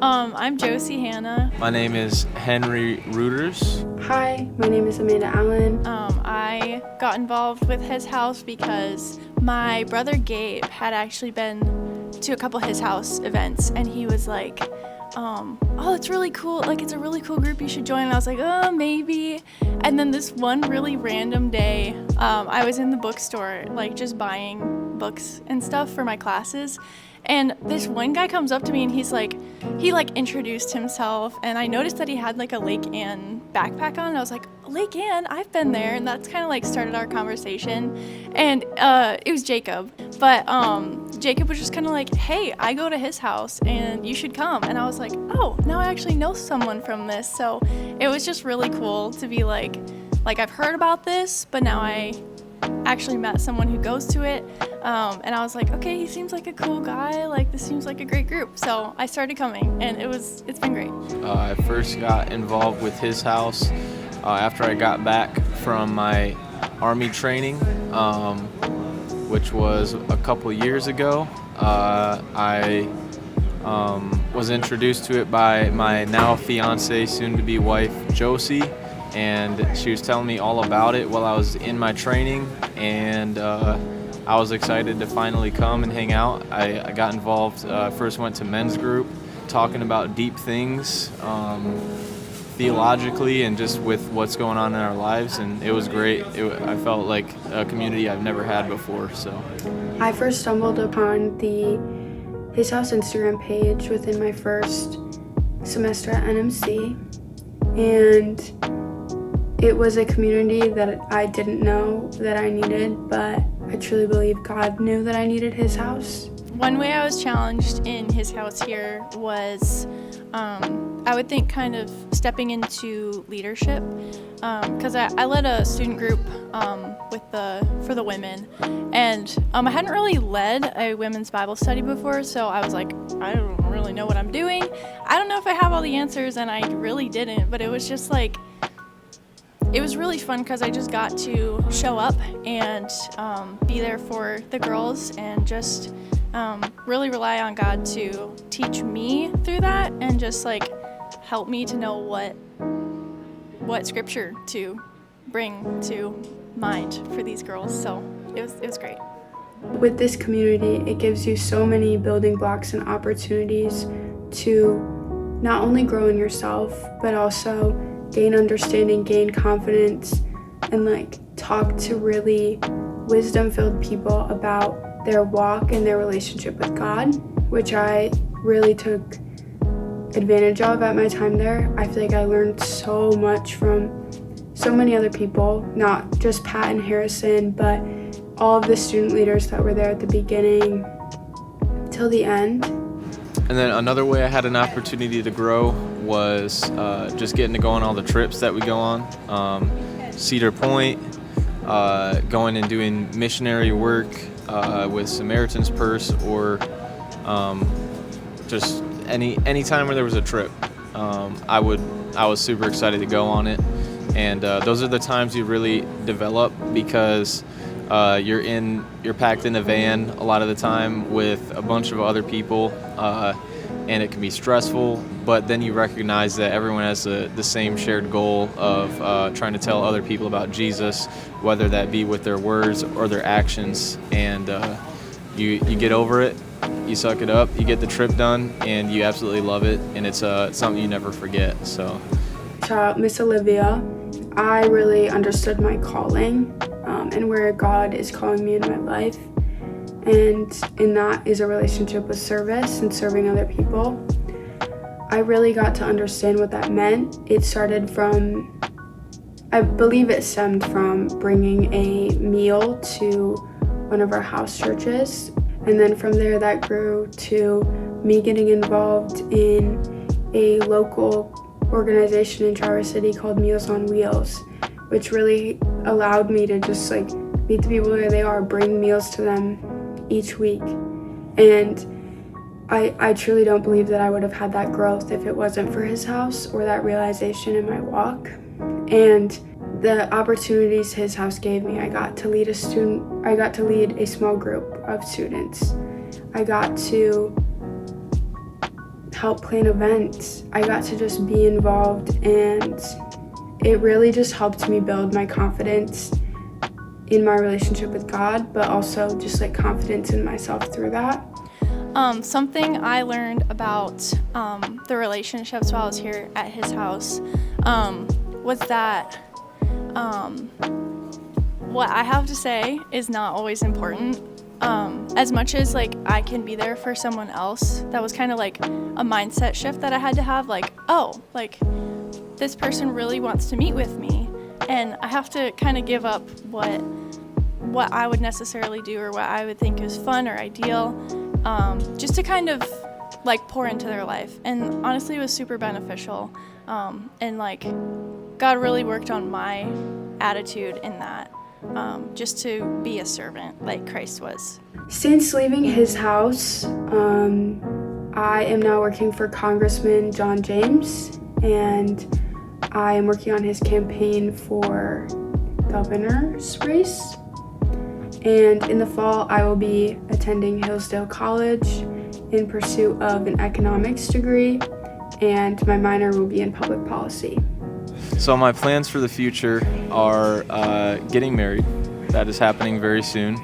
I'm Josie Hannah. My name is Henry Reuters. Hi, my name is Amanda Allen. I got involved with His House because my brother Gabe had actually been to a couple His House events, and he was like, oh, it's really cool, like it's a really cool group, you should join. And I was like, oh, maybe. And then this one really random day, I was in the bookstore, like just buying books and stuff for my classes. And this one guy comes up to me and he introduced himself, and I noticed that he had like a Lake Ann backpack on, and I was like, Lake Ann, I've been there. And that's kind of like started our conversation. And it was Jacob, but Jacob was just kind of like, hey, I go to His House and you should come. And I was like, oh, now I actually know someone from this. So it was just really cool to be like I've heard about this, but now I actually met someone who goes to it, and I was like, okay, he seems like a cool guy, like this seems like a great group. So I started coming, and it's been great. I first got involved with His House after I got back from my Army training, which was a couple years ago. I was introduced to it by my now fiance, soon-to-be wife, Josie, and she was telling me all about it while I was in my training, and I was excited to finally come and hang out. I got involved, first went to men's group, talking about deep things theologically and just with what's going on in our lives, and it was great. I felt like a community I've never had before. So I first stumbled upon the His House Instagram page within my first semester at NMC, and it was a community that I didn't know that I needed, but I truly believe God knew that I needed His house. One way I was challenged in His House here was, I would think, kind of stepping into leadership, because I led a student group for the women, and I hadn't really led a women's Bible study before, so I was like, I don't really know what I'm doing. I don't know if I have all the answers, and I really didn't, but it was just like, it was really fun because I just got to show up and be there for the girls and just really rely on God to teach me through that and just like help me to know what scripture to bring to mind for these girls. So it was great. With this community, it gives you so many building blocks and opportunities to not only grow in yourself, but also gain understanding, gain confidence, and like talk to really wisdom-filled people about their walk and their relationship with God, which I really took advantage of at my time there. I feel like I learned so much from so many other people, not just Pat and Harrison, but all of the student leaders that were there at the beginning till the end. And then another way I had an opportunity to grow was just getting to go on all the trips that we go on. Cedar Point, going and doing missionary work with Samaritan's Purse, or just any time where there was a trip. I was super excited to go on it. And those are the times you really develop, because you're packed in a van a lot of the time with a bunch of other people, and it can be stressful, but then you recognize that everyone has the same shared goal of trying to tell other people about Jesus, whether that be with their words or their actions, and you get over it, you suck it up, you get the trip done, and you absolutely love it, and it's something you never forget. So Shout out Miss Olivia. I really understood my calling and where God is calling me in my life. And in that is a relationship with service and serving other people. I really got to understand what that meant. It started from, I believe it stemmed from bringing a meal to one of our house churches. And then from there that grew to me getting involved in a local organization in Traverse City called Meals on Wheels, which really allowed me to just like meet the people where they are, bring meals to them each week. And I truly don't believe that I would have had that growth if it wasn't for His house or that realization in my walk. And the opportunities His house gave me, I got to lead a small group of students. I got to help plan events. I got to just be involved, and it really just helped me build my confidence in my relationship with God, but also just like confidence in myself through that. Something I learned about the relationships while I was here at his house was that what I have to say is not always important. As much as like I can be there for someone else, that was kind of like a mindset shift that I had to have, like, oh, like this person really wants to meet with me, and I have to kind of give up what I would necessarily do or what I would think is fun or ideal, just to kind of like pour into their life. And honestly, it was super beneficial, and like God really worked on my attitude in that, just to be a servant like Christ was. Since leaving his house, I am now working for Congressman John James, and I am working on his campaign for governor's race. And in the fall, I will be attending Hillsdale College in pursuit of an economics degree, and my minor will be in public policy. So my plans for the future are getting married. That is happening very soon.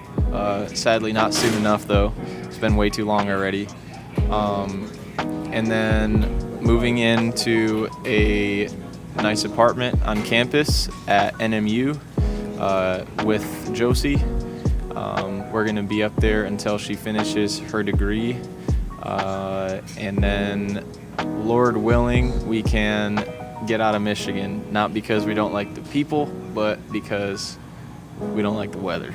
Sadly, not soon enough, though. It's been way too long already. And then moving into a nice apartment on campus at NMU with Josie. We're going to be up there until she finishes her degree. And then, Lord willing, we can get out of Michigan. Not because we don't like the people, but because we don't like the weather.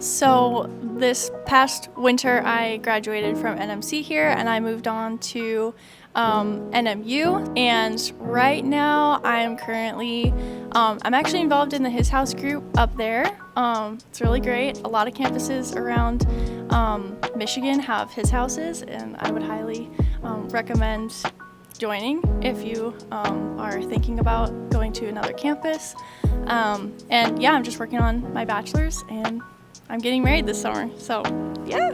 So this past winter, I graduated from NMC here, and I moved on to NMU. And right now, I'm currently, I'm actually involved in the His House group up there. It's really great. A lot of campuses around Michigan have His Houses, and I would highly recommend joining if you are thinking about going to another campus. And yeah, I'm just working on my bachelor's, and I'm getting married this summer. So yeah.